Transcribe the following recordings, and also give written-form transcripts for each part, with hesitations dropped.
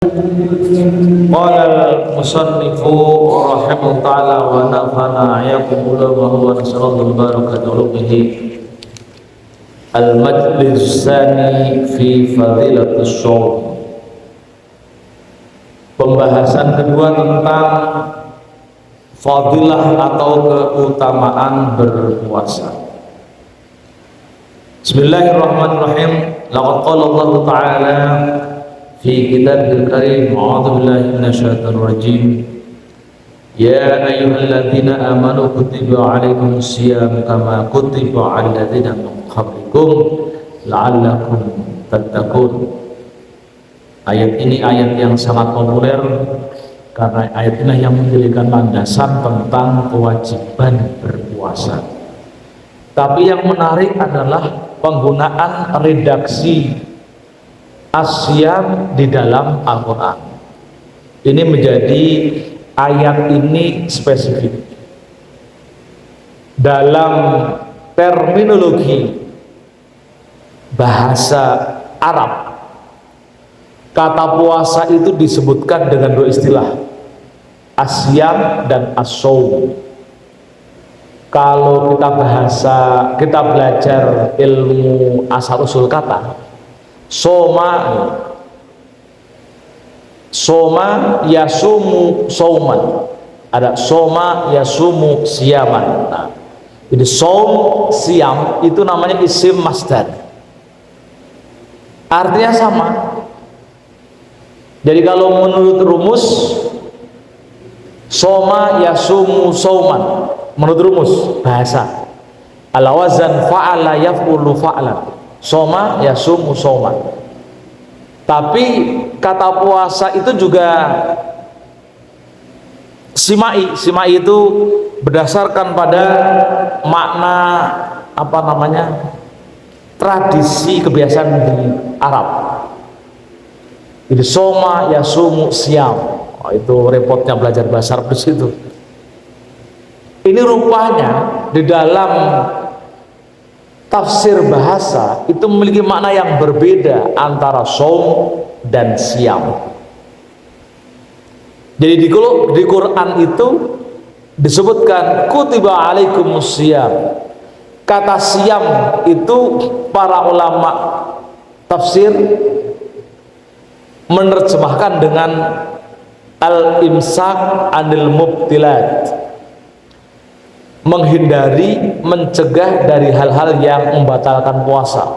Qala al-musannifu rahimahullah ta'ala wa nafa'ana ayakumullah wa huwa nasallallahu barakatuh ulumihi al-majlis tsani fi fadilatus shaum. Pembahasan kedua tentang fadilah atau keutamaan berpuasa. Bismillahirrahmanirrahim. Laqad qala Allah ta'ala fi kitabil karim, a'udzu billahi minasyaitonir rajim. Ya ayyuhalladzina amanu kutiba 'alaikumus shiyam kama kutiba 'alal ladzina min qablikum la'allakum tattaqun. Ayat ini ayat yang sangat populer karena ayat ini yang menjadikan landasan tentang kewajiban berpuasa. Tapi yang menarik adalah penggunaan redaksi asyam di dalam Al-Quran. Ini menjadi ayat ini spesifik dalam terminologi bahasa Arab. Kata puasa itu disebutkan dengan dua istilah, asyam dan as-shaum. Kalau kita belajar ilmu asal usul kata, soma yasumu sauman, ada soma yasumu siyaman. Nah, jadi saum siam itu namanya isim masdar, artinya sama. Jadi kalau menurut rumus soma yasumu sauman, menurut rumus bahasa ala wazan fa'ala yaf'ulu fa'lan, soma yasumu sauman. Tapi kata puasa itu juga simai itu berdasarkan pada makna tradisi kebiasaan di Arab. Jadi soma yasumu siam, itu repotnya belajar bahasa Arab di situ. Ini rupanya di dalam tafsir bahasa itu memiliki makna yang berbeda antara shaum dan siam. Jadi di Quran itu disebutkan kutiba alaikumus syiyam. Kata siam itu para ulama tafsir menerjemahkan dengan al-imsak anil mubtilat, menghindari, mencegah dari hal-hal yang membatalkan puasa,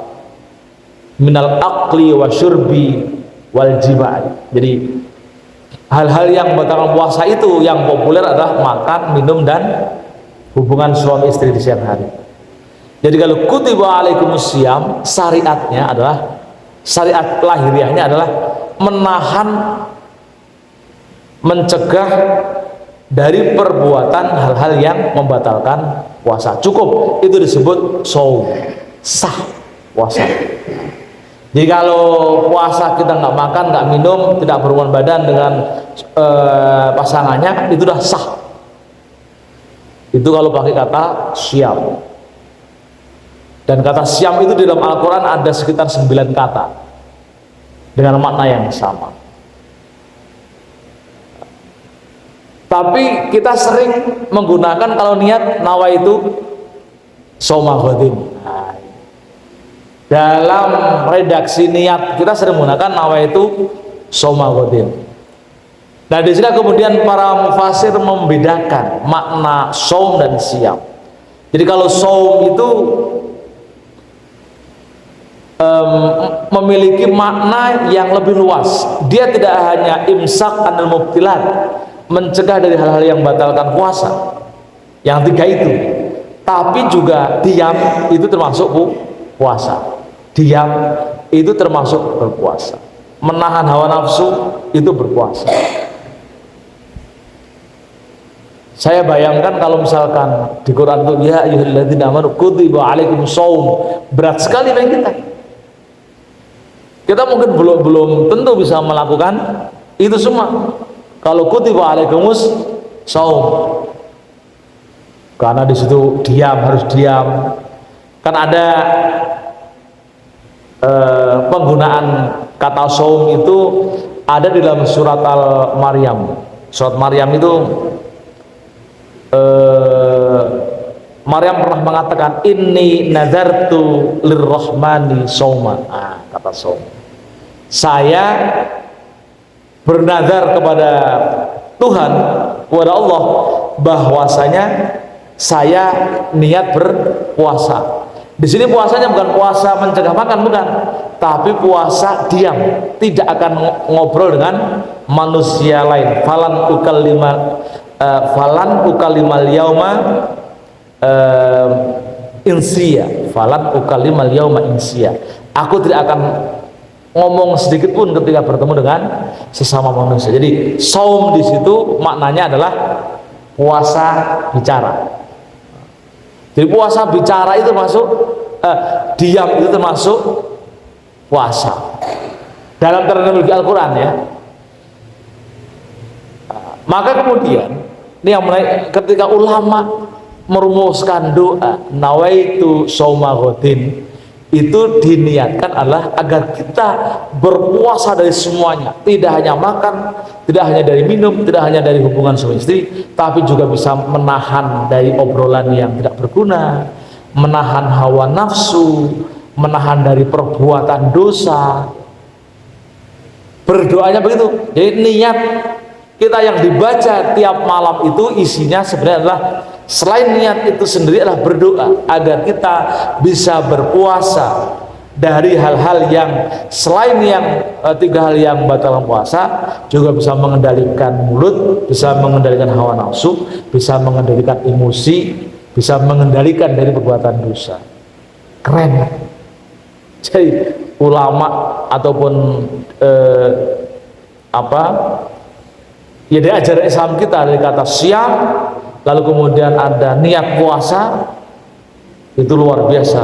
minal aqli wa syurbi wal jima'i. Jadi hal-hal yang membatalkan puasa itu yang populer adalah makan, minum, dan hubungan suami istri di siang hari. Jadi kalau kutiba alaikumus syiyam, syariatnya adalah, syariat lahiriahnya adalah menahan, mencegah dari perbuatan hal-hal yang membatalkan puasa. Cukup itu disebut shaum, sah puasa. Jadi kalau puasa kita nggak makan, nggak minum, tidak berhubungan badan dengan pasangannya, itu udah sah. Itu kalau pakai kata syam. Dan kata syam itu di dalam Al-Quran ada sekitar 9 kata dengan makna yang sama. Tapi kita sering menggunakan kalau niat nawaitu shauma ghadin. Nah, dalam redaksi niat kita sering menggunakan nawaitu shauma ghadin. Nah, di sini kemudian para mufasir membedakan makna shaum dan siam. Jadi kalau shaum itu memiliki makna yang lebih luas. Dia tidak hanya imsak anil mubtilat, mencegah dari hal-hal yang membatalkan puasa, yang 3 itu, tapi juga diam itu termasuk puasa. Diam itu termasuk berpuasa. Menahan hawa nafsu itu berpuasa. Saya bayangkan kalau misalkan di Quran itu ya ayyuhalladzina amanu kutiba alaikumus shaum, berat sekali bagi kita. Kita mungkin belum tentu bisa melakukan itu semua. Kalau kutiba alaikumus shaum, karena di situ diam, harus diam. Kan ada penggunaan kata shaum itu ada di dalam surat Al-Maryam. Surat Maryam itu Maryam pernah mengatakan inni nazartu lirrahmani sauma. Kata saum. Saya bernazar kepada Tuhan, kepada Allah, bahwasanya saya niat berpuasa. Di sini puasanya bukan puasa mencegah makan, bukan, tapi puasa diam, tidak akan ngobrol dengan manusia lain. Falan ukalimal yauma insiya. Falan ukalimal yauma insiya. Aku tidak akan ngomong sedikit pun ketika bertemu dengan sesama manusia. Jadi saum di situ maknanya adalah puasa bicara. Jadi puasa bicara itu masuk, diam itu termasuk puasa dalam terminologi Al-Quran ya. Maka kemudian ini yang menarik, ketika ulama merumuskan doa nawaitu shauma ghadin, itu diniatkan adalah agar kita berpuasa dari semuanya, tidak hanya makan, tidak hanya dari minum, tidak hanya dari hubungan suami istri, tapi juga bisa menahan dari obrolan yang tidak berguna, menahan hawa nafsu, menahan dari perbuatan dosa. Berdoanya begitu. Jadi niat kita yang dibaca tiap malam itu isinya sebenarnya adalah, selain niat itu sendiri adalah berdoa agar kita bisa berpuasa dari hal-hal yang selain yang tiga hal yang batal puasa, juga bisa mengendalikan mulut, bisa mengendalikan hawa nafsu, bisa mengendalikan emosi, bisa mengendalikan dari perbuatan dosa. Keren. Jadi ulama ataupun ya dari ajaran Islam kita, dari kata siam, lalu kemudian ada niat puasa, itu luar biasa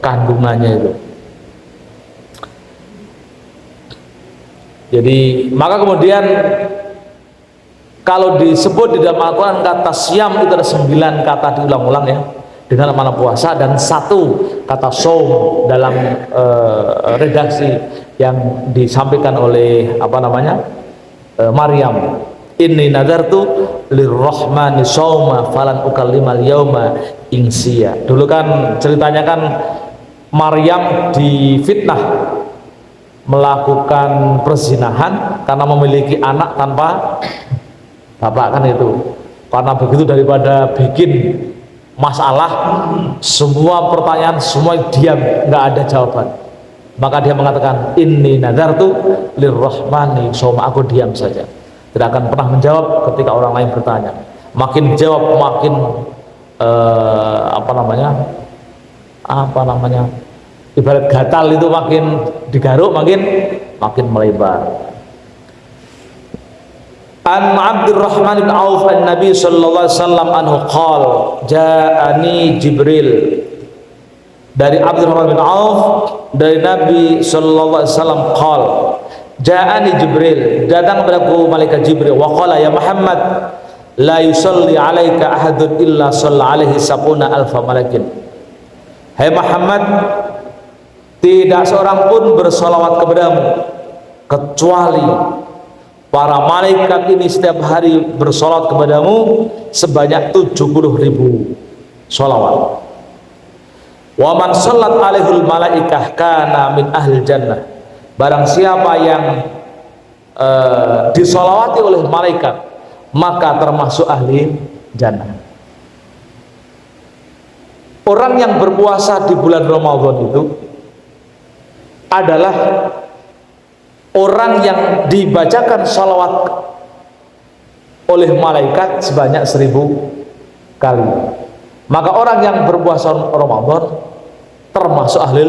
kandungannya itu. Jadi maka kemudian kalau disebut di dalam Al-Quran kata siam itu ada 9 kata diulang-ulang ya dengan makna puasa, dan 1 kata saum dalam redaksi yang disampaikan oleh Maryam. Inni nadartu lirrahmani shauma falan ukallimal yauma insiya. Dulu kan ceritanya kan Maryam difitnah melakukan perzinahan karena memiliki anak tanpa bapak kan itu. Karena begitu daripada bikin masalah, semua pertanyaan semua diam, nggak ada jawaban. Maka dia mengatakan inni nadartu lirrahmani shauma, aku diam saja, tidak akan pernah menjawab ketika orang lain bertanya. Makin jawab makin ibarat gatal itu, makin digaruk makin melebar. An Abdurrahman bin Auf an Nabi sallallahu alaihi wasallam anhu qala ja'ani Jibril. Dari Abdurrahman bin Auf dari Nabi sallallahu alaihi wasallam qala ja'ani Jibril, datang kepadaku malaikat Jibril, wa qala ya Muhammad la yusalli alaika ahadun illa shalla alaihi sab'una alfa malakin. Hai Muhammad, tidak seorang pun bersolawat kepadamu kecuali para malaikat ini setiap hari bersolawat kepadamu sebanyak 70.000 solawat. Wa man shallat alaihul malaikah kana min ahli jannah. Barang siapa yang disolawati oleh malaikat, maka termasuk ahli jannah. Orang yang berpuasa di bulan Ramadan itu adalah orang yang dibacakan salawat oleh malaikat sebanyak 1000 kali. Maka orang yang berpuasa Ramadan termasuk ahli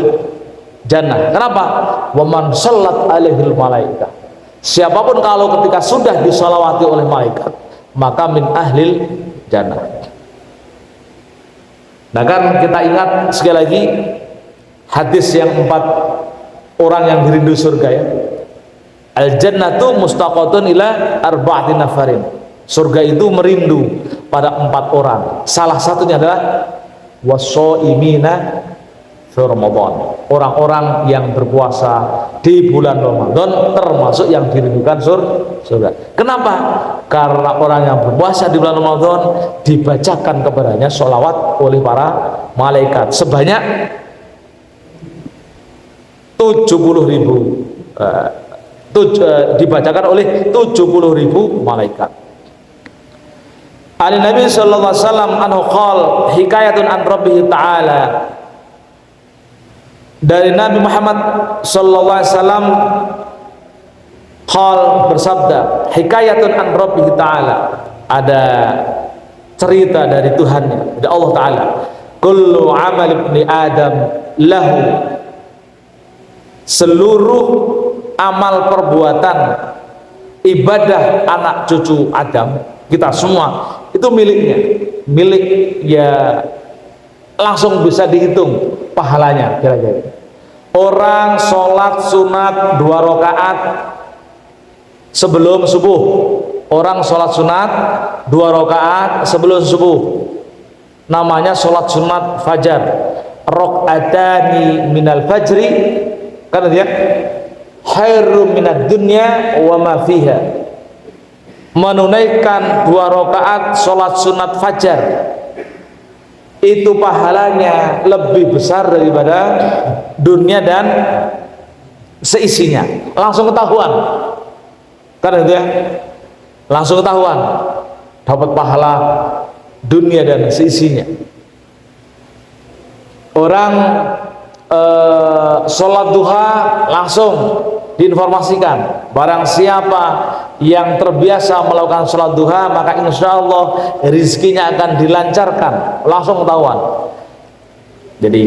jannah. Kenapa? Wa man shallat alaihil malaikah. Siapapun kalau ketika sudah disalawati oleh malaikat, maka min ahlil jannah. Nah kan kita ingat sekali lagi hadis yang 4 orang yang dirindu surga ya. Al jannatu mustaqatun ila arba'ati nafarin. Surga itu merindu pada 4 orang. Salah satunya adalah wasoimina fi Ramadan. Orang-orang yang berpuasa di bulan Ramadan termasuk yang dirindukan surga. Kenapa? Karena orang yang berpuasa di bulan Ramadan dibacakan kepadanya sholawat oleh para malaikat sebanyak 70.000, dibacakan oleh 70.000 malaikat. Ali Nabi sallallahu alaihi wasallam anhu qol hikayatun an rabbih ta'ala, dari Nabi Muhammad sallallahu alaihi wasallam qol bersabda, hikayatun an rabbih ta'ala, ada cerita dari Tuhannya, dari Allah Ta'ala, kullu amal ibni Adam lahu, seluruh amal perbuatan ibadah anak cucu Adam, kita semua itu miliknya, milik ya, langsung bisa dihitung pahalanya. Kira-kira orang sholat sunat 2 rakaat sebelum subuh, orang sholat sunat 2 rakaat sebelum subuh, namanya sholat sunat fajar, rakaatani minal fajri, karena dia khairum minad dunya wa ma fiha, menunaikan 2 rakaat sholat sunat fajar itu pahalanya lebih besar daripada dunia dan seisinya. Langsung ketahuan, karena itu ya, langsung ketahuan dapat pahala dunia dan seisinya. Orang sholat duha langsung diinformasikan, barang siapa yang terbiasa melakukan sholat duha maka insya Allah rizkinya akan dilancarkan, langsung ketahuan. Jadi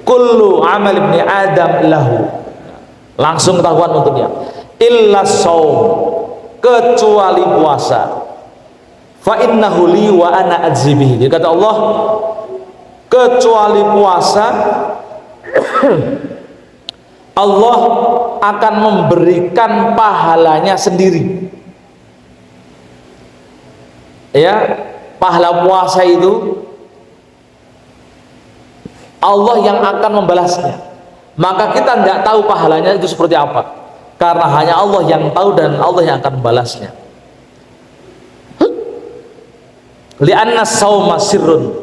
kullu amal ibni Adam lahu, langsung ketahuan untuknya, illa shaum, kecuali puasa, fa innahu li wa ana adzibihi. Jadi kata Allah, kecuali puasa Allah akan memberikan pahalanya sendiri. Ya, pahala puasa itu Allah yang akan membalasnya. Maka kita nggak tahu pahalanya itu seperti apa, karena hanya Allah yang tahu dan Allah yang akan membalasnya. Li'anna shauma sirrun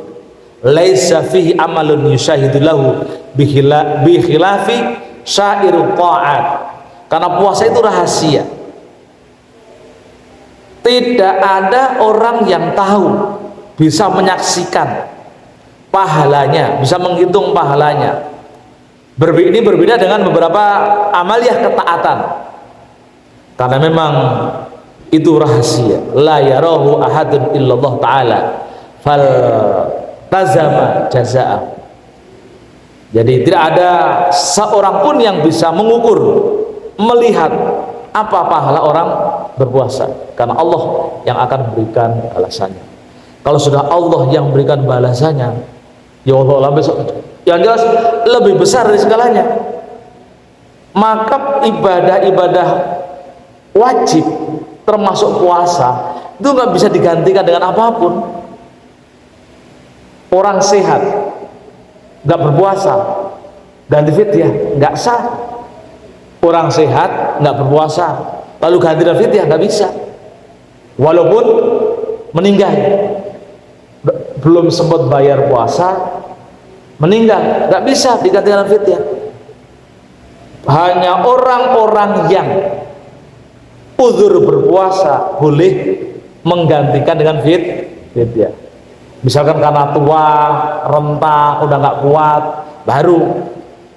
laisa fihi amalun yushahidu lahu bi khilafi syairul ta'at. Karena puasa itu rahasia, tidak ada orang yang tahu, bisa menyaksikan pahalanya, bisa menghitung pahalanya. Ini berbeda dengan beberapa amaliyah ketaatan, karena memang itu rahasia. La yarahu ahadun illallah ta'ala fal tazama jazaa. Jadi tidak ada seorang pun yang bisa mengukur, melihat apa pahala orang berpuasa, karena Allah yang akan memberikan balasannya. Kalau sudah Allah yang memberikan balasannya, ya Allah besok yang jelas lebih besar dari segalanya. Maka ibadah-ibadah wajib termasuk puasa itu nggak bisa digantikan dengan apapun. Orang sehat nggak berpuasa ganti fidyah nggak sah. Orang sehat nggak berpuasa lalu ganti fidyah nggak bisa, walaupun meninggal, belum sempat bayar puasa meninggal, nggak bisa digantikan fidyah. Hanya orang-orang yang uzur berpuasa boleh menggantikan dengan fidyah. Misalkan karena tua, renta, udah nggak kuat, baru.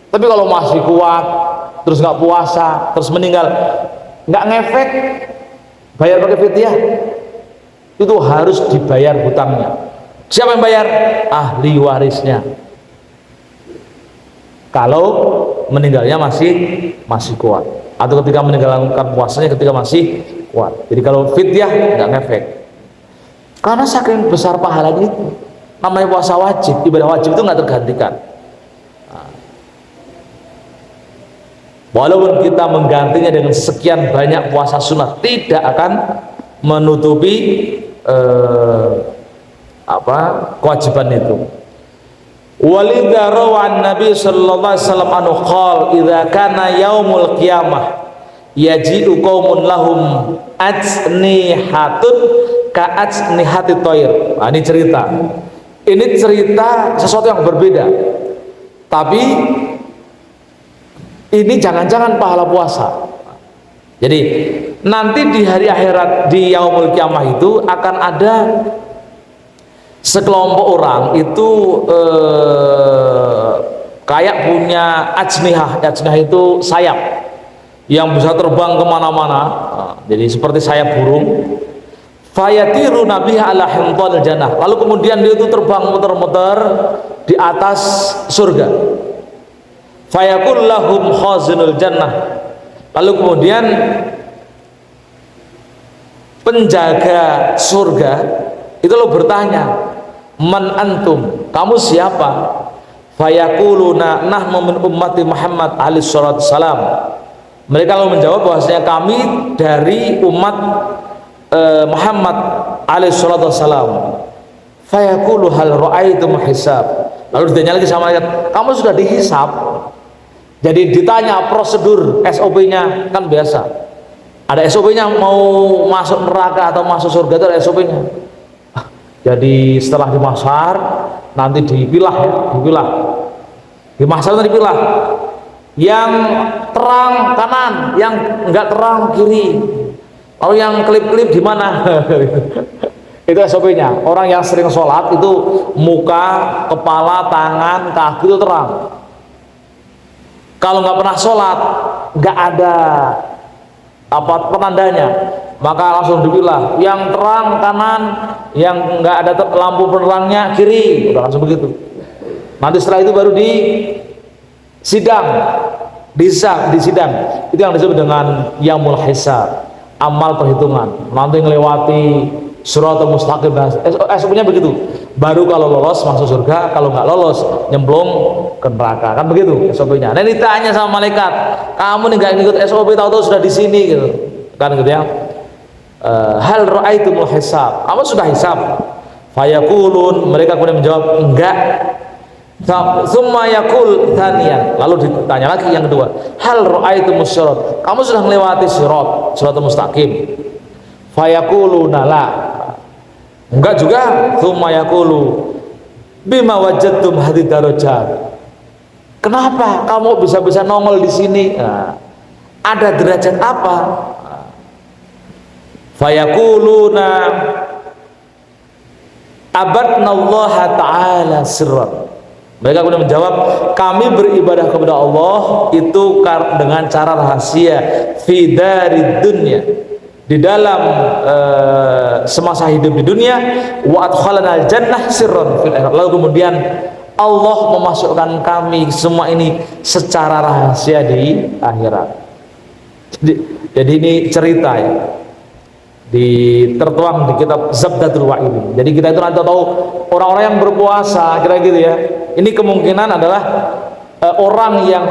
Tapi kalau masih kuat, terus nggak puasa, terus meninggal, nggak ngefek bayar pakai fidyah. Itu harus dibayar hutangnya. Siapa yang bayar? Ahli warisnya. Kalau meninggalnya masih kuat, atau ketika meninggalkan puasanya ketika masih kuat. Jadi kalau fidyah nggak ngefek, karena saking besar pahalanya itu. Namanya puasa wajib, ibadah wajib itu nggak tergantikan. Walaupun kita menggantinya dengan sekian banyak puasa sunat, tidak akan menutupi kewajiban itu. Walidha rawan Nabi sallallahu alaihi wasallam anu qol idza kana yaumul qiyamah yaji'u qaumun lahum ajnihatun ka ajnihati thair. Nah, ini cerita. Ini cerita sesuatu yang berbeda. Tapi ini jangan-jangan pahala puasa. Jadi nanti di hari akhirat di yaumul qiyamah itu akan ada sekelompok orang itu kayak punya ajnihah. Ajnihah itu sayap yang bisa terbang kemana-mana. Jadi seperti sayap burung. Fayatiru nabiha ala hintal jannah. Lalu kemudian dia itu terbang muter-muter di atas surga. Fayaqul lahum khazinul jannah. Lalu kemudian penjaga surga itu lo bertanya, man antum, kamu siapa? Fayaquluna nahnu min ummati Muhammad alaihi salatu salam. Mereka lalu menjawab bahwasanya kami dari umat Muhammad alaihi salatu salam. Fayaqulu hal ra'aitum hisab. Lalu ditanya lagi sama malaikat, kamu sudah dihisab? Jadi ditanya prosedur SOP-nya, kan biasa ada SOP-nya, mau masuk neraka atau masuk surga itu ada SOP-nya. Jadi setelah dimasar nanti dipilah ya, dimasar nanti dipilah, yang terang kanan, yang enggak terang kiri, lalu yang kelip-kelip di mana. Itu SOP-nya. Orang yang sering sholat itu muka, kepala, tangan, kaki itu terang. Kalau nggak pernah sholat, nggak ada apa penandanya, maka langsung dipilah. Yang terang kanan, yang nggak ada lampu penerangnya kiri, udah langsung begitu. Nanti setelah itu baru di sidang, di sidang. Itu yang disebut dengan yaumul hisab, amal perhitungan. Nanti ngelewati siratal mustaqim. SOP-nya begitu. Baru kalau lolos masuk surga, kalau nggak lolos nyemplung ke neraka, kan begitu SOP-nya. Nah, ini ditanya sama malaikat, kamu nih nggak ngikut SOP, tahu-tahu sudah di sini gitu, kan gitu ya. Hal ra'aitumul hisab, kamu sudah hisab? Fayaqulun, mereka kemudian menjawab enggak. Tsumma yaqul tsaniyan, lalu ditanya lagi yang kedua, hal ra'aitumus sirat, kamu sudah melewati siratal mustaqim? Fayaquluna la, enggak juga. Tsumma yaqulu bima wajadtum hadid darajat, kenapa kamu bisa nongol di sini? Nah, ada derajat apa? Fayaquluna abadnallaha ta'ala sirran, mereka kemudian menjawab, kami beribadah kepada Allah itu dengan cara rahasia fi darid dunya, di dalam semasa hidup di dunia, wa adkhalana al-jannah sirran fil akhirah. Lalu kemudian Allah memasukkan kami semua ini secara rahasia di akhirat. Jadi ini cerita ya, tertuang di kitab Zabdatul Wa'id. Jadi kita itu nanti tahu orang-orang yang berpuasa kira gitu ya. Ini kemungkinan adalah orang yang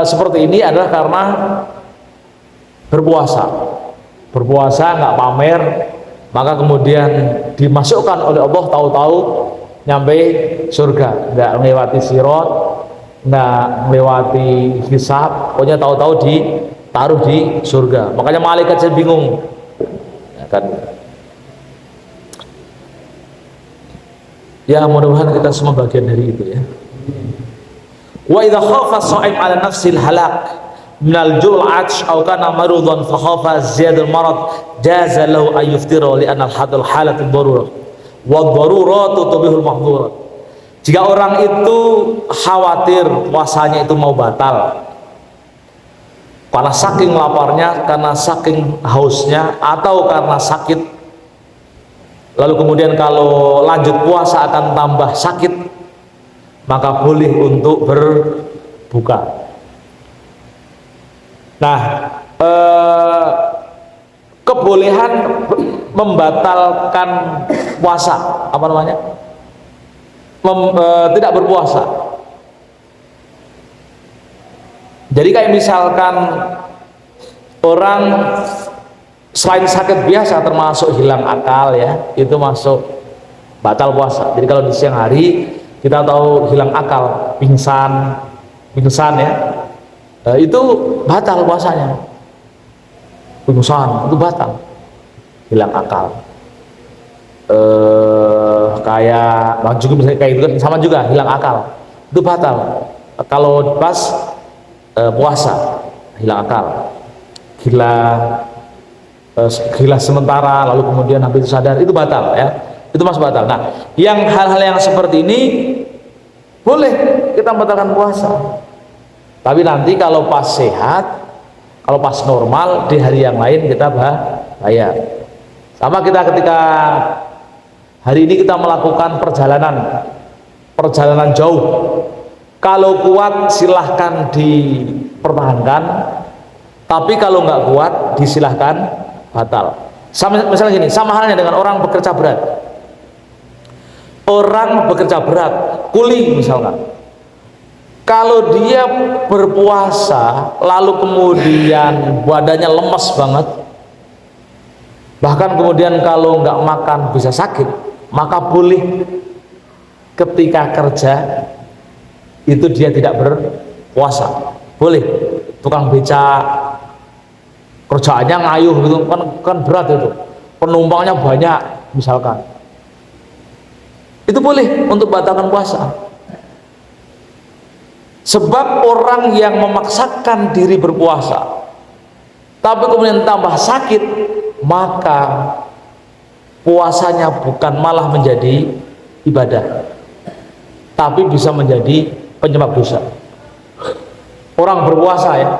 seperti ini adalah karena berpuasa nggak pamer, maka kemudian dimasukkan oleh Allah, tahu-tahu nyampe surga, nggak melewati sirat, nggak melewati hisab, pokoknya tahu-tahu ditaruh di surga. Makanya malaikat saya bingung ya kan. Ya mudah-mudahan kita semua bagian dari itu ya. Wa idza khafa as-sha'im 'ala nafsil halak minal jul'at aw kana marudan fa khafa ziyadul marad jaza lahu ay yuftira li anna al-hadal halatul darurah wa daruratu tubihul mahdhurat. Jika orang itu khawatir puasanya itu mau batal karena saking laparnya, karena saking hausnya, atau karena sakit, lalu kemudian kalau lanjut puasa akan tambah sakit, maka boleh untuk berbuka. Nah, kebolehan membatalkan puasa, apa namanya? Tidak berpuasa. Jadi kayak misalkan orang selain sakit biasa termasuk hilang akal ya, itu masuk batal puasa. Jadi kalau di siang hari kita tahu hilang akal, pingsan ya, itu batal puasanya. Pingsan itu batal, hilang akal. Kayak juga misalnya kayak itu kan sama juga, hilang akal itu batal kalau pas puasa. Hilang akal, gila sementara lalu kemudian habis sadar, itu batal ya, itu masih batal. Nah, yang hal-hal yang seperti ini boleh kita membatalkan puasa, tapi nanti kalau pas sehat, kalau pas normal di hari yang lain kita bayar. Sama kita ketika hari ini kita melakukan perjalanan jauh, kalau kuat silahkan dipertahankan, tapi kalau nggak kuat disilahkan batal. Sama misalnya gini, sama halnya dengan orang bekerja berat. Orang bekerja berat, kuli misalkan, kalau dia berpuasa lalu kemudian badannya lemas banget, bahkan kemudian kalau nggak makan bisa sakit, maka boleh ketika kerja itu dia tidak berpuasa. Boleh. Tukang beca kerjaannya ngayuh gitu kan berat itu, penumpangnya banyak misalkan, itu boleh untuk batalkan puasa. Sebab orang yang memaksakan diri berpuasa tapi kemudian tambah sakit, maka puasanya bukan malah menjadi ibadah, tapi bisa menjadi penyebab dosa. Orang berpuasa ya,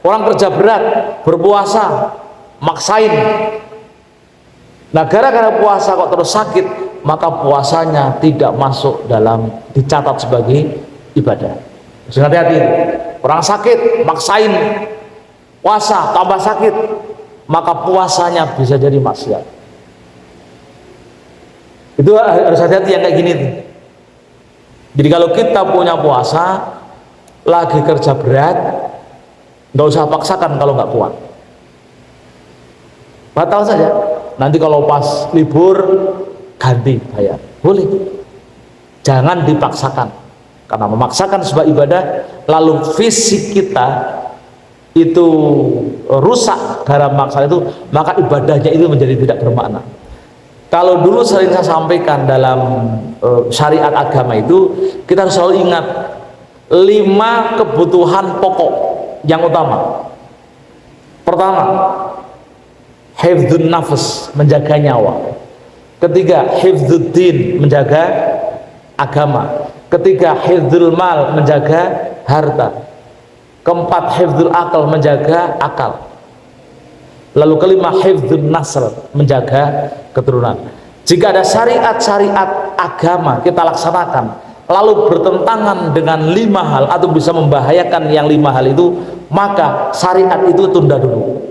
orang kerja berat, berpuasa, maksain. Nah, gara-gara puasa kok terus sakit, maka puasanya tidak masuk dalam dicatat sebagai ibadah. Jadi hati-hati, orang sakit, maksain puasa, tambah sakit, maka puasanya bisa jadi maksiat. Itu harus hati-hati yang kayak gini tuh. Jadi kalau kita punya puasa, lagi kerja berat, nggak usah paksakan kalau nggak kuat, batal saja. Nanti kalau pas libur ganti bayar, boleh. Jangan dipaksakan, karena memaksakan sebuah ibadah lalu fisik kita itu rusak karena maksa itu, maka ibadahnya itu menjadi tidak bermakna. Kalau dulu sering saya sampaikan dalam syariat agama itu, kita harus selalu ingat 5 kebutuhan pokok yang utama. Pertama, hifdzun nafs, menjaga nyawa. Ketiga, hifdzuddin, menjaga agama. Ketiga, hifdzul mal, menjaga harta. Keempat, hifdzul akal, menjaga akal. Lalu kelima, hifdzun nasl, menjaga keturunan. Jika ada syariat-syariat agama kita laksanakan lalu bertentangan dengan 5 hal atau bisa membahayakan yang 5 hal itu, maka syariat itu tunda dulu.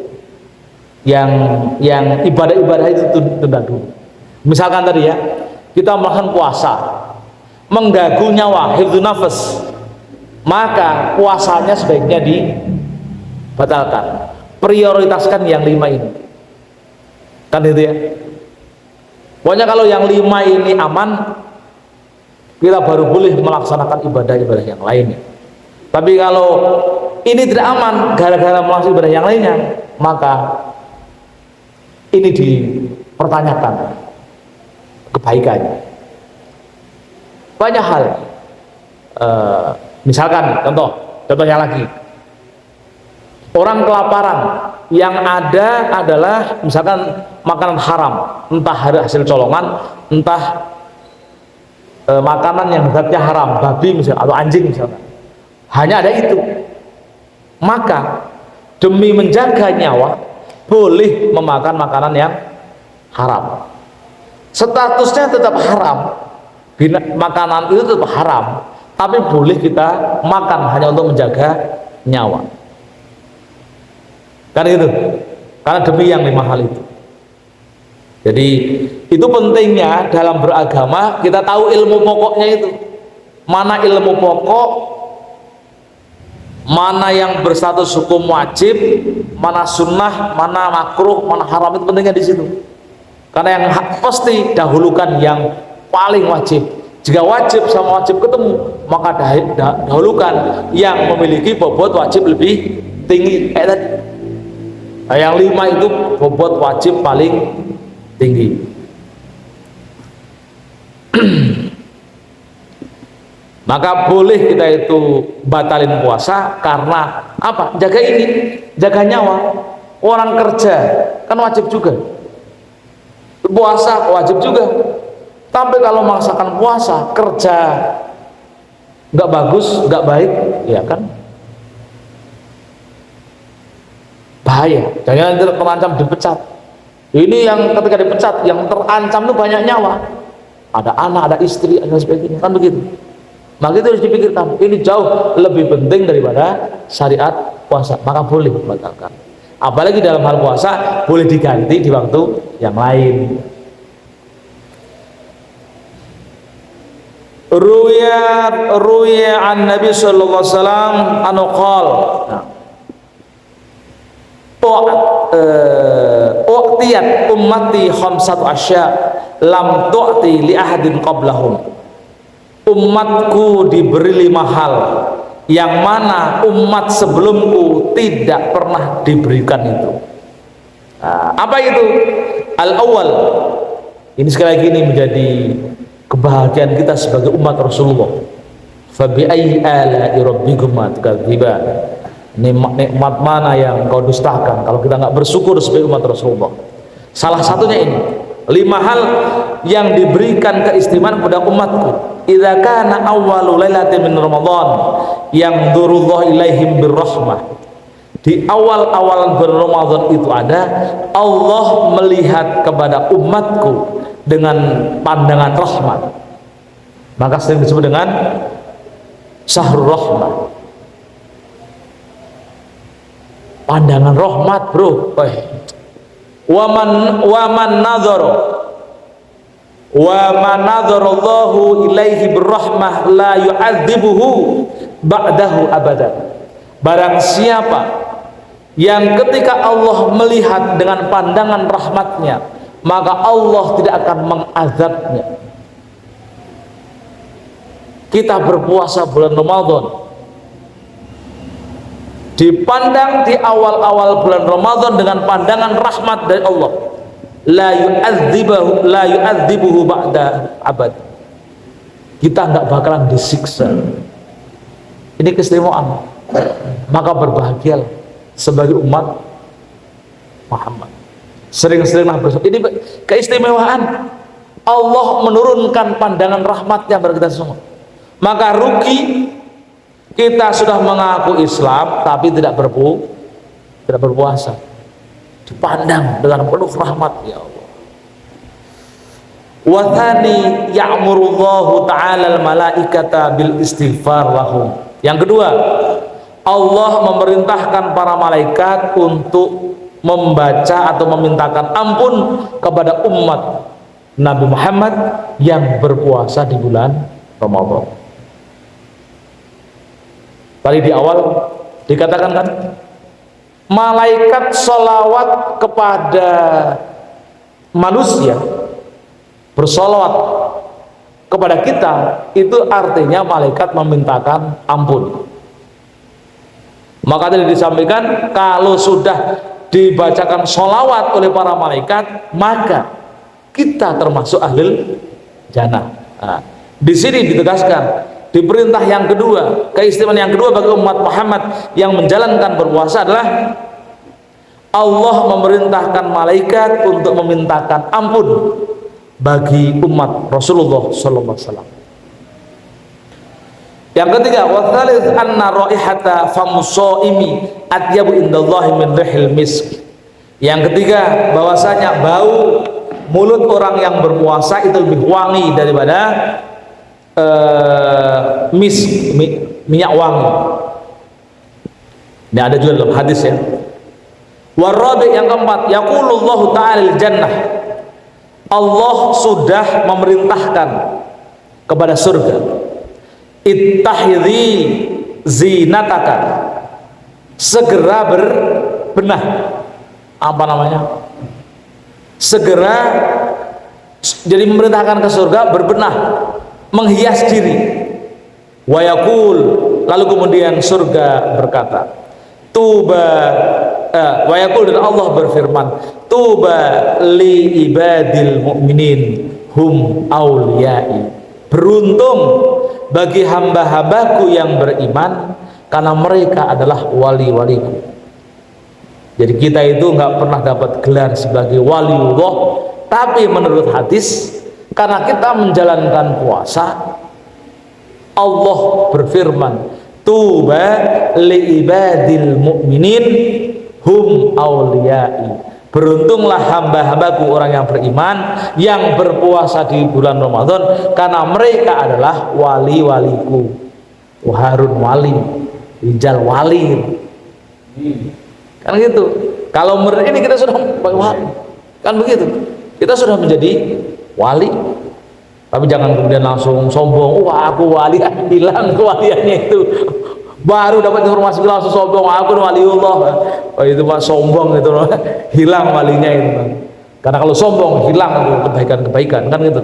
Yang ibadah-ibadah itu tunda dulu. Misalkan tadi ya, kita melakukan puasa, mengganggu nyawa, hifdzun nafs, maka puasanya sebaiknya dibatalkan. Prioritaskan yang 5 ini. Kan itu ya. Pokoknya kalau yang 5 ini aman, kita baru boleh melaksanakan ibadah-ibadah yang lainnya. Tapi kalau ini tidak aman gara-gara melaksanakan ibadah yang lainnya, maka ini dipertanyakan kebaikannya. Banyak hal. Misalkan contohnya lagi, orang kelaparan, yang ada adalah misalkan makanan haram, entah hasil colongan, entah makanan yang zatnya haram, babi misalnya atau anjing misalnya, hanya ada itu, maka demi menjaga nyawa boleh memakan makanan yang haram. Statusnya tetap haram, makanan itu tetap haram, tapi boleh kita makan hanya untuk menjaga nyawa. Kan itu, karena demi yang 5 hal itu. Jadi itu pentingnya dalam beragama kita tahu ilmu pokoknya itu. Mana ilmu pokok, mana yang berstatus hukum wajib, mana sunnah, mana makruh, mana haram, itu pentingnya di situ. Karena yang pasti dahulukan yang paling wajib, Jika wajib sama wajib ketemu, maka dahulukan yang memiliki bobot wajib lebih tinggi. Tadi. Nah, yang 5 itu bobot wajib paling tinggi. Maka boleh kita itu batalin puasa karena apa? Jaga ini, jaga nyawa. Orang kerja kan wajib juga. Puasa wajib juga. Tapi kalau memaksakan puasa, kerja nggak bagus, nggak baik, ya kan? Bahaya. Jangan terancam dipecat. Ini yang ketika dipecat, yang terancam itu banyak nyawa. Ada anak, ada istri, dan sebagainya. Kan begitu. Maka itu harus dipikirkan. Ini jauh lebih penting daripada syariat puasa. Maka boleh batalkan. Apalagi dalam hal puasa, boleh diganti di waktu yang lain. Ruya an Nabi sallallahu alaihi wasallam anu qol. U'tiyat ummati khamsatu asya lam tu'ti li ahadin qablahum. Umatku diberi 5 hal yang mana umat sebelumku tidak pernah diberikan itu. Nah, apa itu? Al-awwal. Ini sekali lagi ini menjadi kebahagiaan kita sebagai umat Rasulullah. Fabi ayyi ala'i rabbikuma tukadziban. Nikmat mana yang kau dustakan kalau kita nggak bersyukur sebagai umat Rasulullah. Salah satunya ini 5 hal yang diberikan keistimewaan kepada umatku. Idza kana awwalu lailatin min Ramadan yang durullah ilaihim birrahmah. Di awal-awalan bulan Ramadan itu ada Allah melihat kepada umatku dengan pandangan rahmat, maka sering disebut dengan syahrul rahmah, pandangan rahmat, bro. Waman nadharallahu ilaihi birrahmah la yu'adzibuhu ba'dahu abadan. Barang siapa yang ketika Allah melihat dengan pandangan rahmatnya, maka Allah tidak akan mengazabnya. Kita berpuasa bulan Ramadan, dipandang di awal-awal bulan Ramadan dengan pandangan rahmat dari Allah. La yu'adzibuhu ba'da abad. Kita enggak bakalan disiksa. Ini keistimewaan. Maka berbahagialah sebagai umat Muhammad. Sering-seringlah bersyukur. Ini keistimewaan. Allah menurunkan pandangan rahmatnya kepada kita semua. Maka rugi kita sudah mengaku Islam tapi tidak berpuasa. Dipandang dengan penuh rahmat, ya Allah. Wa thani ya'murullahu ta'ala al-malaikata bil istighfar lahum. Yang kedua, Allah memerintahkan para malaikat untuk membaca atau memintakan ampun kepada umat Nabi Muhammad yang berpuasa di bulan Ramadan. Tadi di awal dikatakan kan, malaikat sholawat kepada manusia, bersolawat kepada kita, itu artinya malaikat memintakan ampun. Maka tadi disampaikan, kalau sudah dibacakan sholawat oleh para malaikat, maka kita termasuk ahlul jannah. Nah, di sini ditegaskan, diperintah yang kedua, keistimewaan yang kedua bagi umat Muhammad yang menjalankan berpuasa adalah Allah memerintahkan malaikat untuk memintakan ampun bagi umat Rasulullah sallallahu alaihi wasallam. Yang ketiga, wa tsalits anna raihata famushaimi atyabu indallahi min rihil misk. Yang ketiga, bahwasanya bau mulut orang yang berpuasa itu lebih wangi daripada minyak wangi. Ini ada juga dalam hadis ya. Warabi yang keempat, yaqulullahu ta'ala jannah. Allah sudah memerintahkan kepada surga, ittahidhi zinataka, segera berbenah. Apa namanya? Segera, jadi memerintahkan ke surga berbenah. menghias diri. Wa yaqul, lalu kemudian surga berkata, tuba, wa yaqul, dan Allah berfirman, tuba li ibadil mu'minin hum auliyai. Beruntung bagi hamba-hambaku yang beriman, karena mereka adalah wali-waliku. Jadi kita itu nggak pernah dapat gelar sebagai waliullah, tapi menurut hadis, karena kita menjalankan puasa, Allah berfirman, tuba li ibadil mu'minin hum auliyai. Beruntunglah hamba-hambaku orang yang beriman yang berpuasa di bulan Ramadan, karena mereka adalah wali-waliku. Harun wali, Rijal wali, kan gitu. Kalau ini kita sudah wali, kan begitu, kita sudah menjadi wali. Tapi jangan kemudian langsung sombong, wah aku wali, hilang kewaliannya itu. Baru dapat informasi langsung sombong, aku waliullah. Oh itu mah sombong itu, hilang walinya itu. Karena kalau sombong hilang kebaikan-kebaikan, kan gitu.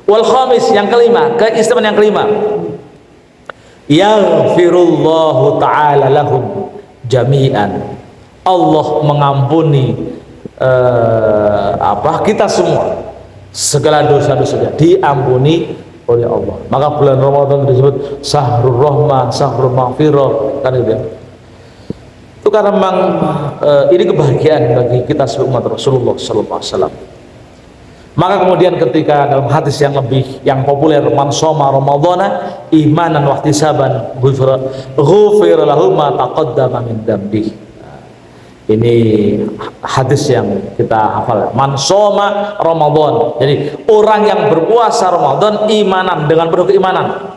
Wal khamis, yang kelima, keistimewaan yang kelima, yaghfirullahu ta'ala lahum jami'an. Allah mengampuni kita semua, segala dosa-dosanya diampuni oleh Allah. Maka bulan Ramadan disebut syahrul rahmah, syahrul maghfirah, kan gitu ya. Itu karena memang ini kebahagiaan bagi kita sebagai umat Rasulullah sallallahu alaihi wasallam. Maka kemudian ketika dalam hadis yang populer, man shoma ramadhana imanan wa ihtisaban ghufira lahu ma taqaddama min dzambi. Ini hadis yang kita hafal, man shoma Ramadan. Jadi orang yang berpuasa Ramadan imanan, dengan penuh keimanan.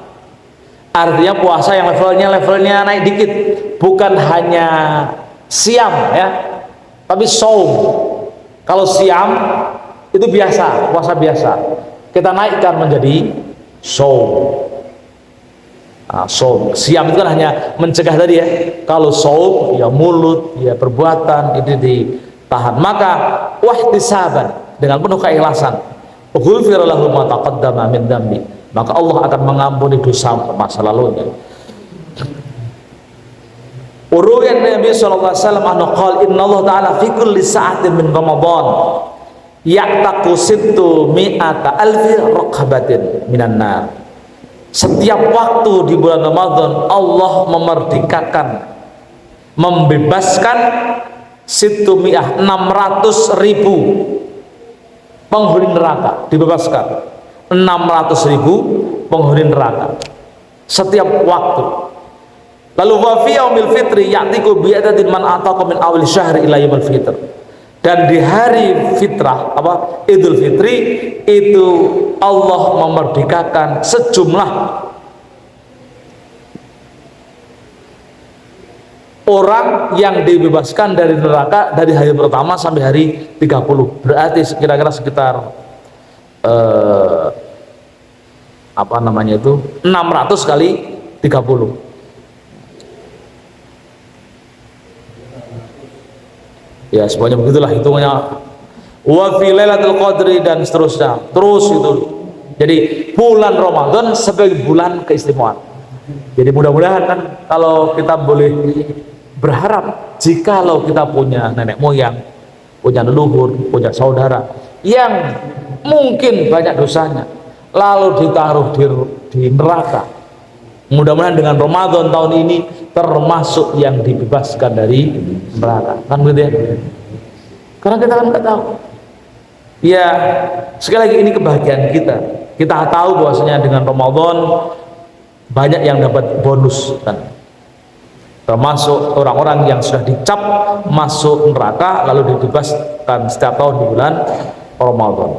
Artinya puasa yang levelnya naik dikit, bukan hanya siam ya, tapi saum. Kalau siam itu biasa, puasa biasa. Kita naikkan menjadi saum. Saum, siam itu kan hanya mencegah tadi ya. Kalau saum ya mulut, ya perbuatan itu ditahan. Maka wahtisaban, dengan penuh keikhlasan, ghufira lahu ma taqaddama min dzambi, maka Allah akan mengampuni dosa masa lalunya. Uruyan Nabi sallallahu alaihi wasallam anhu qala innallaha ta'ala fi kulli sa'atin min ramadan ya'taqu sittu mi'ata alfi raqabatin minan nar. Setiap waktu di bulan Ramadan Allah memerdekakan, membebaskan sittu mi'ah, 600.000 penghuni neraka, dibebaskan 600.000 penghuni neraka setiap waktu. Lalu wa fi yaumil fitri ya'tiku bi adadin man ataqa min awal syahri ila yaumil fitr. Dan di hari fitrah Idul Fitri itu Allah memerdekakan sejumlah orang yang dibebaskan dari neraka dari hari pertama sampai hari 30. Berarti kira-kira sekitar 600 kali 30. Ya semuanya begitulah hitungannya. Wa fi lailatul qadri, dan seterusnya, terus itu. Jadi bulan Ramadan sebagai bulan keistimewaan. Jadi mudah-mudahan kan kalau kita boleh berharap, jikalau kita punya nenek moyang, punya leluhur, punya saudara yang mungkin banyak dosanya, lalu ditaruh di neraka, mudah-mudahan dengan Ramadan tahun ini termasuk yang dibebaskan dari neraka, kan begitu ya? Karena kita kan nggak tahu. Ya sekali lagi ini kebahagiaan kita. Kita tahu bahwasanya dengan Ramadan banyak yang dapat bonus, kan? Termasuk orang-orang yang sudah dicap masuk neraka lalu dibebaskan setiap tahun di bulan Ramadan.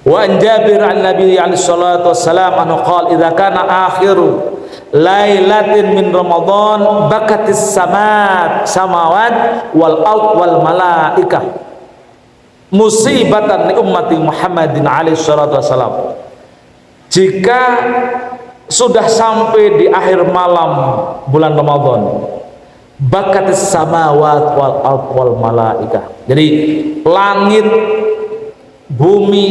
Wa an Jabir an Nabi alaihi salatu wassalam anhu qala idza kana akhiru lailatin min Ramadan bakatis samawat wal ard wal malaikah musibatan li ummati Muhammadin alaihi salatu wassalam. Jika sudah sampai di akhir malam bulan Ramadan, bakatis samawat wal ard wal malaikah. Jadi langit, bumi,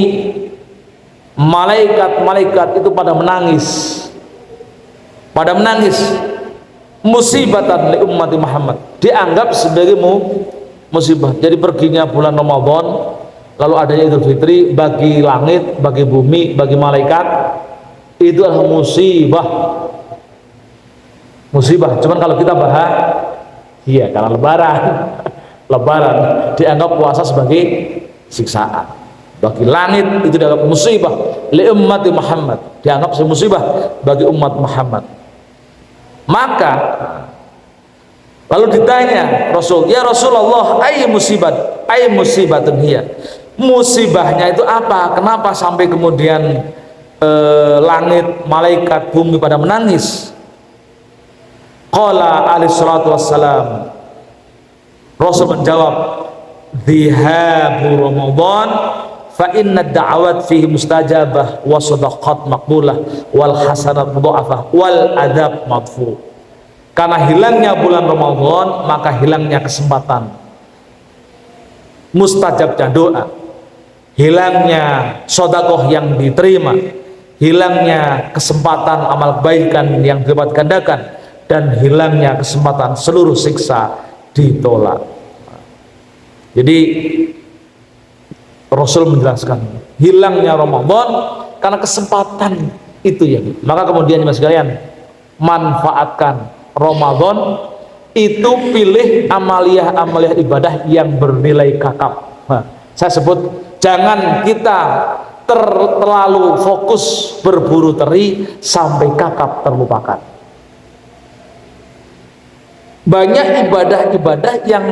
malaikat-malaikat itu pada menangis, musibatan li ummati Muhammad, dianggap sebagai musibah. Jadi perginya bulan Ramadan, lalu adanya Idul Fitri, bagi langit, bagi bumi, bagi malaikat itu adalah musibah. Cuman kalau kita bahagia karena lebaran dianggap puasa sebagai siksaan. Bagi langit itu dianggap musibah, li ummati Muhammad, dianggap sebagai musibah bagi umat Muhammad. Maka lalu ditanya Rasul, ya Rasulullah, ay musibatun hiya, musibahnya itu apa? Kenapa sampai kemudian langit, malaikat, bumi pada menangis? Qala alaihi salatu wassalam, Rasul menjawab, dhihabu Ramadan fa inna da'awat fihi mustajabah wa sadaqat maqbulah wal hasanat mudha'afah wal adab madfu. Karena hilangnya bulan Ramadan, maka hilangnya kesempatan mustajabnya doa, hilangnya sedekah yang diterima, hilangnya kesempatan amal kebaikan yang dilipat gandakan, dan hilangnya kesempatan seluruh siksa ditolak. Jadi Rasul menjelaskan hilangnya Ramadan karena kesempatan itu ya. Maka kemudian mas sekalian, manfaatkan Ramadan itu, pilih amaliyah ibadah yang bernilai kakap. Saya sebut, jangan kita terlalu fokus berburu teri sampai kakap terlupakan. Banyak ibadah-ibadah yang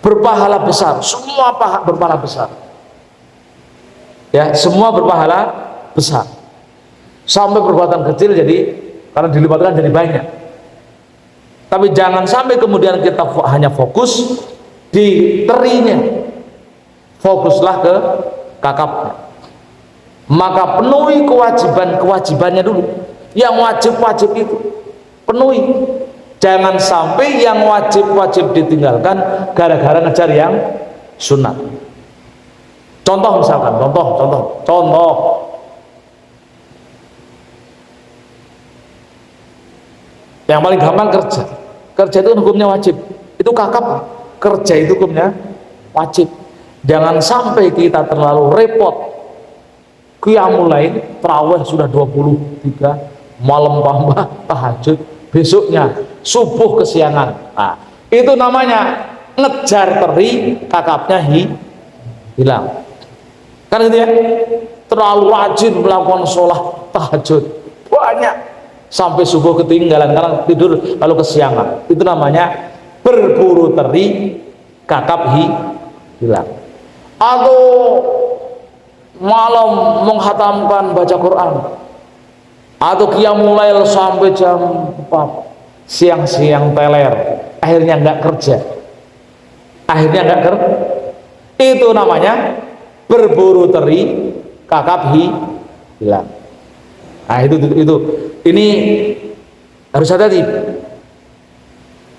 berpahala besar, semua berpahala besar ya, semua berpahala besar, sampai perbuatan kecil jadi karena dilipatkan jadi banyak. Tapi jangan sampai kemudian kita hanya fokus di terinya, fokuslah ke kakapnya. Maka penuhi kewajibannya dulu, yang wajib itu penuhi. Jangan sampai yang wajib ditinggalkan gara-gara ngejar yang sunat. Contoh misalkan, contoh. Yang paling gampang kerja. Kerja itu hukumnya wajib. Itu kakap. Kerja itu hukumnya wajib. Jangan sampai kita terlalu repot. Qiyamul lail, tarawih sudah 23, malam tambah tahajud, besoknya subuh kesiangan. Nah, itu namanya ngejar teri, kakapnya hilang. Kan gitu ya, terlalu rajin melakukan sholat tahajud banyak sampai subuh ketinggalan karena tidur lalu kesiangan. Itu namanya berburu teri, kakap hilang. Atau malam menghatamkan baca Quran, atau qiyamul lail sampai jam 4, siang-siang teler, akhirnya nggak kerja, itu namanya berburu teri, kakap hilang. Nah ini harus hati-hati.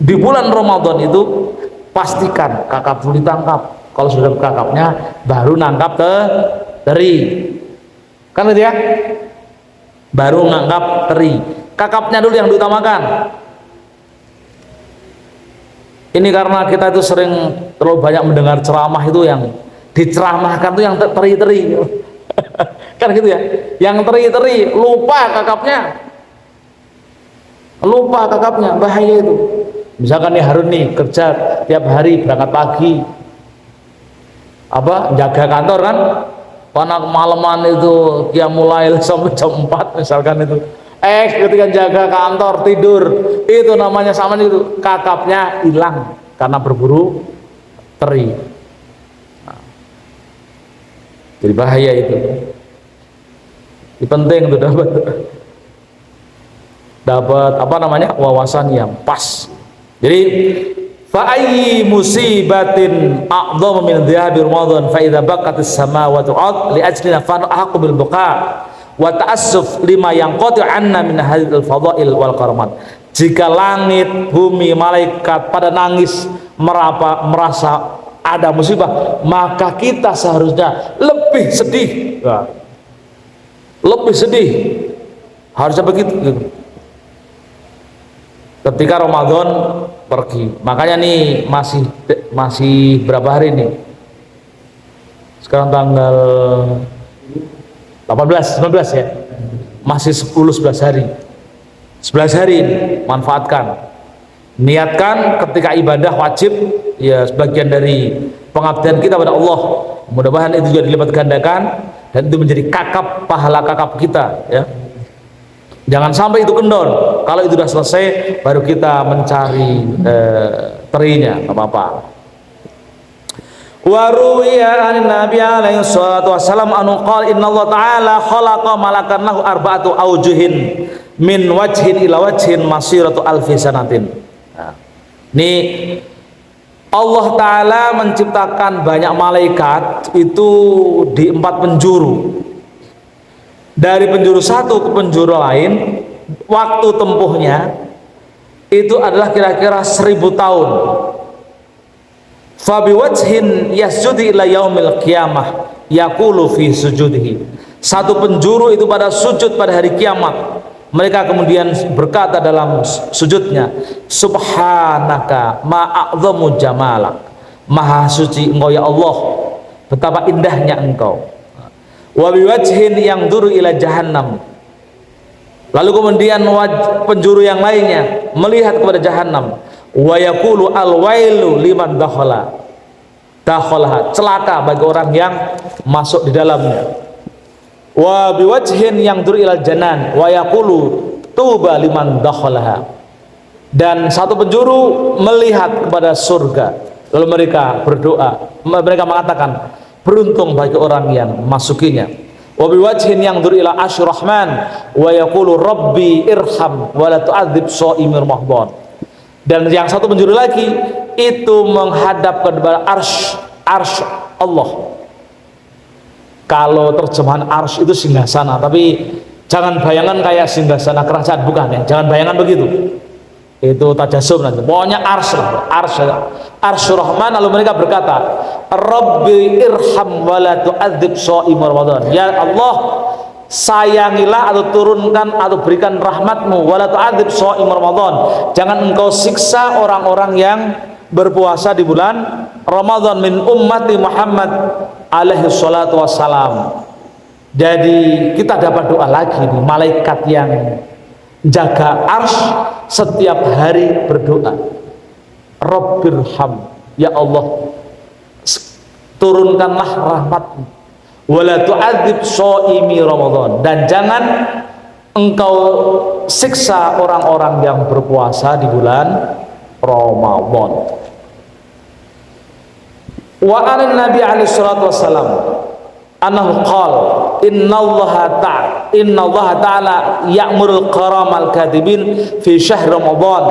Di bulan Ramadan itu pastikan kakap dulu ditangkap. Kalau sudah kakapnya baru nangkap teri, kan gitu ya, baru nangkap teri. Kakapnya dulu yang diutamakan. Ini karena kita itu sering terlalu banyak mendengar ceramah, itu yang diceramahkan tuh yang teri-teri kan gitu ya, yang teri-teri lupa kakapnya, bahaya itu. Misalkan nih Harun nih kerja tiap hari, berangkat pagi, jaga kantor kan, karena malaman itu qiyamul lail sampai jam 4 misalkan itu, ketika jaga kantor tidur, itu namanya sama itu, kakapnya hilang karena berburu teri. Nah, jadi bahaya itu. Ini penting untuk dapat wawasan yang pas. Jadi fa'ayyi musibatin a'dhamu min dhihabi Ramadan fa idza baqatis samawati wal li ajlina fa ahqqu bil buqa wa ta'assuf lima yanqati anna min hadhil fadail wal karamat. Jika langit, bumi, malaikat pada nangis merasa ada musibah, maka kita seharusnya lebih sedih. Nah, lebih sedih. Harusnya begitu. Ketika Ramadan pergi, makanya nih masih berapa hari nih? Sekarang tanggal 18, 19 ya. Masih 10-11 hari. 11 hari ini manfaatkan. Niatkan ketika ibadah wajib ya, sebagian dari pengabdian kita pada Allah. Mudah-mudahan itu juga dilipat gandakan dan itu menjadi pahala kakap kita ya. Jangan sampai itu kendor. Kalau itu sudah selesai baru kita mencari terinya, nggak apa-apa. Wa ruwiya an Nabi alaihi salatu wasallam anu qala innallaha ta'ala khalaqa malakan lahu arba'atu aujuhin min wajhin ila wajhin masiratu alfi sanatin. Nah, ini Allah Ta'ala menciptakan banyak malaikat itu di 4 penjuru. Dari penjuru satu ke penjuru lain, waktu tempuhnya itu adalah kira-kira 1000 tahun. Fa biwajhin yasjudu ila yaumil qiyamah yaqulu fi sujudihi. Satu penjuru itu pada sujud pada hari kiamat. Mereka kemudian berkata dalam sujudnya, subhanaka ma'a'zamu jamalak, maha suci engkau ya Allah, betapa indahnya engkau. Wa biwajhin yang duru ila jahannam. Lalu kemudian penjuru yang lainnya melihat kepada jahannam. Wa yaqulu alwailu liman dakhalaha, celaka bagi orang yang masuk di dalamnya. Wa biwajhin yang duru ila janan wa yaqulu tuba liman dakhalaha. Dan satu penjuru melihat kepada surga, lalu mereka berdoa, mereka mengatakan beruntung bagi orang yang masukinya. Wa biwajhin yang duru ila asyrahman wa yaqulu rabbi irham wa la tu'adzib shaimir mahdan. Dan yang satu penjuru lagi itu menghadap kepada arsy Allah. Kalau terjemahan arsy itu singgasana, tapi jangan bayangan kayak singgasana kerajaan, bukan ya, jangan bayangan begitu, itu tajasum nanti. Pokoknya arsy rahman. Lalu mereka berkata, rabbi irham wa la tu'adzib shaimar ramadan. Ya Allah, sayangilah atau turunkan atau berikan rahmatmu, wa la tu'adzib shaimar ramadan, jangan engkau siksa orang-orang yang berpuasa di bulan Ramadan min ummati Muhammad alaihi salatu wassalam. Jadi kita dapat doa lagi nih, malaikat yang jaga arsy setiap hari berdoa, Rabbirham, ya Allah turunkanlah rahmatmu, wala tu'adzib shaimi Ramadan, dan jangan engkau siksa orang-orang yang berpuasa di bulan Ramadan. Wa anan Nabi alaihi salatu wassalam annahu qala innallaha ta'ala ya'murul karamal katibin fi syahr Ramadan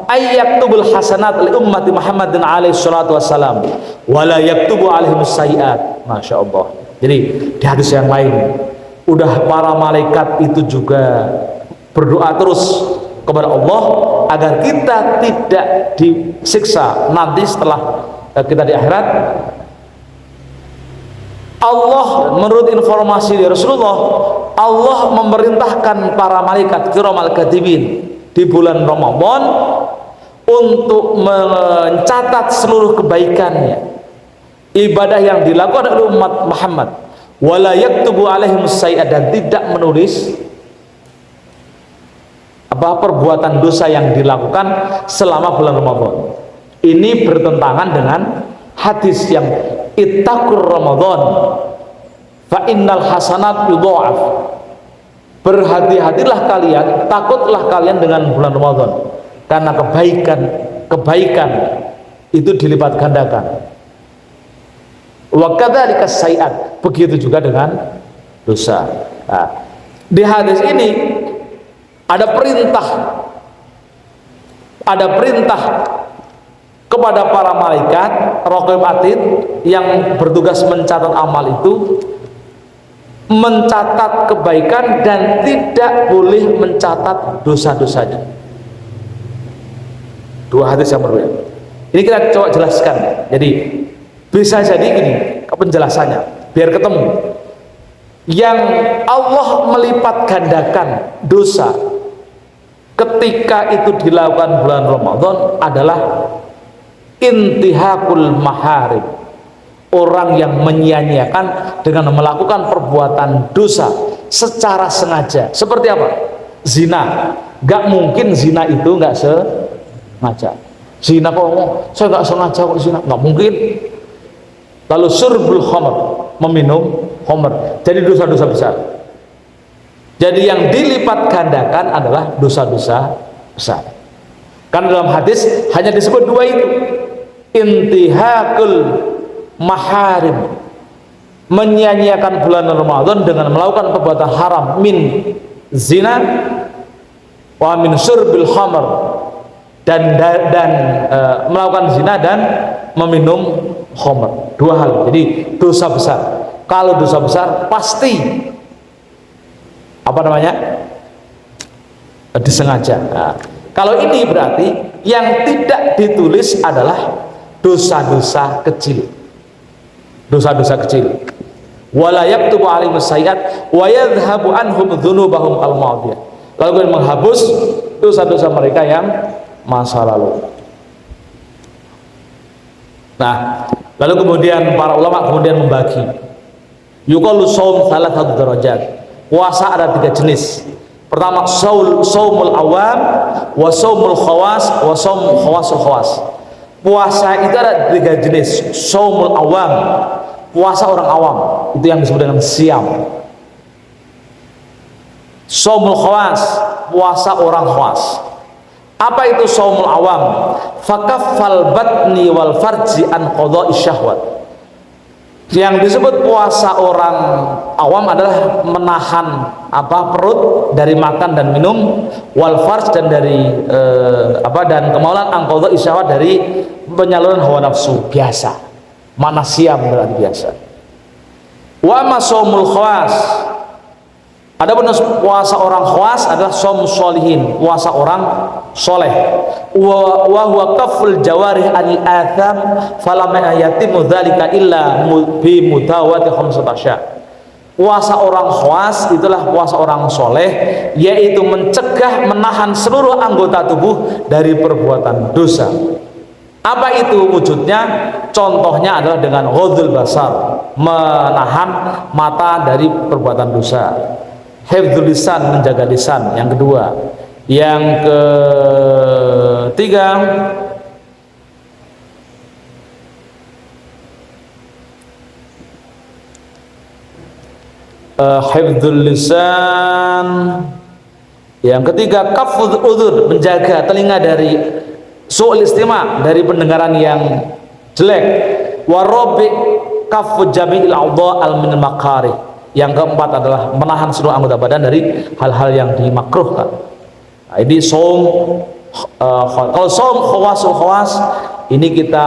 ay yaktubul hasanat li ummati Muhammadin alaihi salatu wassalam wa la yaktubu alaihim sayyi'at. Masya Allah. Jadi di hadis yang lain udah para malaikat itu juga berdoa terus kepada Allah agar kita tidak disiksa nanti setelah kita di akhirat. Allah, menurut informasi dari Rasulullah, Allah memerintahkan para malaikat kiramal katibin di bulan Ramadan untuk mencatat seluruh kebaikannya, ibadah yang dilakukan oleh umat Muhammad, wala yaktubu alaihim sayyi'at, dan tidak menulis perbuatan dosa yang dilakukan selama bulan Ramadan. Ini bertentangan dengan hadis yang ittaqur Ramadan fa innal hasanat yudha'af. Berhati-hatilah kalian, takutlah kalian dengan bulan Ramadan, karena kebaikan itu dilipat gandakan. Wa kadzalika sayyi'at, begitu juga dengan dosa. Nah, di hadis ini ada perintah kepada para malaikat raqib atid yang bertugas mencatat amal itu, mencatat kebaikan dan tidak boleh mencatat dosa-dosanya. Dua hadis yang berbeda. Ini kita coba jelaskan. Jadi Bisa jadi gini penjelasannya, biar ketemu. Yang Allah melipat gandakan dosa ketika itu dilakukan bulan Ramadan adalah intihakul maharim, orang yang menyia-nyiakan dengan melakukan perbuatan dosa secara sengaja. Seperti apa? Zina. Gak mungkin zina itu gak sengaja. Zina kok saya gak sengaja kok zina, gak mungkin. Lalu syurbul khamr, meminum khamr, jadi dosa-dosa besar. Jadi yang dilipat gandakan adalah dosa-dosa besar. Kan dalam hadis hanya disebut dua itu, intihakul maharim, menyia-nyiakan bulan Ramadan dengan melakukan perbuatan haram, min zina wa min syurbil khamr, dan melakukan zina dan meminum khamr. Dua hal, jadi dosa besar. Kalau dosa besar pasti apa namanya, disengaja. Nah, kalau ini berarti yang tidak ditulis adalah dosa-dosa kecil, dosa-dosa kecil. Wala yaktubu alaihim sayyi'at wa yadhhabu anhum dzunubahum al-madiyah. Lalu menghapus dosa-dosa mereka yang masa lalu. Nah, lalu kemudian para ulama kemudian membagi. Yuqalu shaum thalathatu darajat. Puasa ada 3 jenis. Pertama shaumul awam, wa shaumul khawas, wa shaum khawasul khawas. Puasa itu ada 3 jenis. Shaumul awam, puasa orang awam, itu yang disebut dengan siam. Shaumul khawas, puasa orang khawas. Apa itu shaumul awam? Fakaffal batni wal farji an qada'i syahwat. Yang disebut puasa orang awam adalah menahan perut dari makan dan minum, wal farj, dan dari dan kemauan an qada'i syahwat, dari penyaluran hawa nafsu biasa. Mana siam berarti biasa. Wa ma shaumul khawas, adapun puasa orang khawas adalah shaum sholihin, puasa orang soleh. Wa huwa kaful jawarih anil atham falam yatimu dzalika illa bi mutawati khamsatasya. Puasa orang khawas itulah puasa orang soleh, yaitu mencegah, menahan seluruh anggota tubuh dari perbuatan dosa. Apa itu wujudnya? Contohnya adalah dengan ghadul basar, menahan mata dari perbuatan dosa. Hifdzul lisan, menjaga lisan, yang kedua. Yang ketiga, hifdzul lisan. Yang ketiga, kafudz udzur, menjaga telinga dari su'ul istima', dari pendengaran yang jelek. Warabi kafudz jami'il a'dha' al min makarih. Yang keempat adalah menahan seluruh anggota badan dari hal-hal yang dimakruhkan. Nah, ini shaum. Kalau shaum khawasul khawas ini kita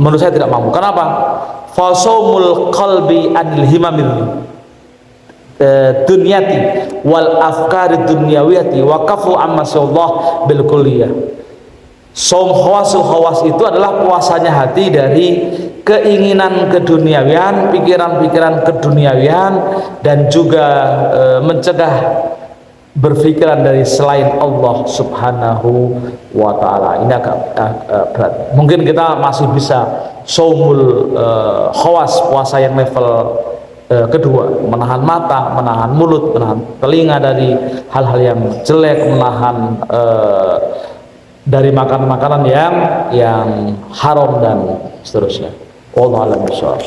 menurut saya tidak mampu. Kenapa? Fa shaumul qalbi anil himamil dunyati wal afkari dunyawiyati wa kafu amma sallallahu bil kulliyah. Shaum khawasul khawas itu adalah puasanya hati dari keinginan keduniawian, pikiran-pikiran keduniawian, dan juga mencegah berpikiran dari selain Allah Subhanahu wa ta'ala. Ini agak berat. Mungkin kita masih bisa shaumul khawas, puasa yang level kedua, menahan mata, menahan mulut, menahan telinga dari hal-hal yang jelek, menahan dari makanan-makanan yang haram dan seterusnya. Wallahu a'lam bishawab.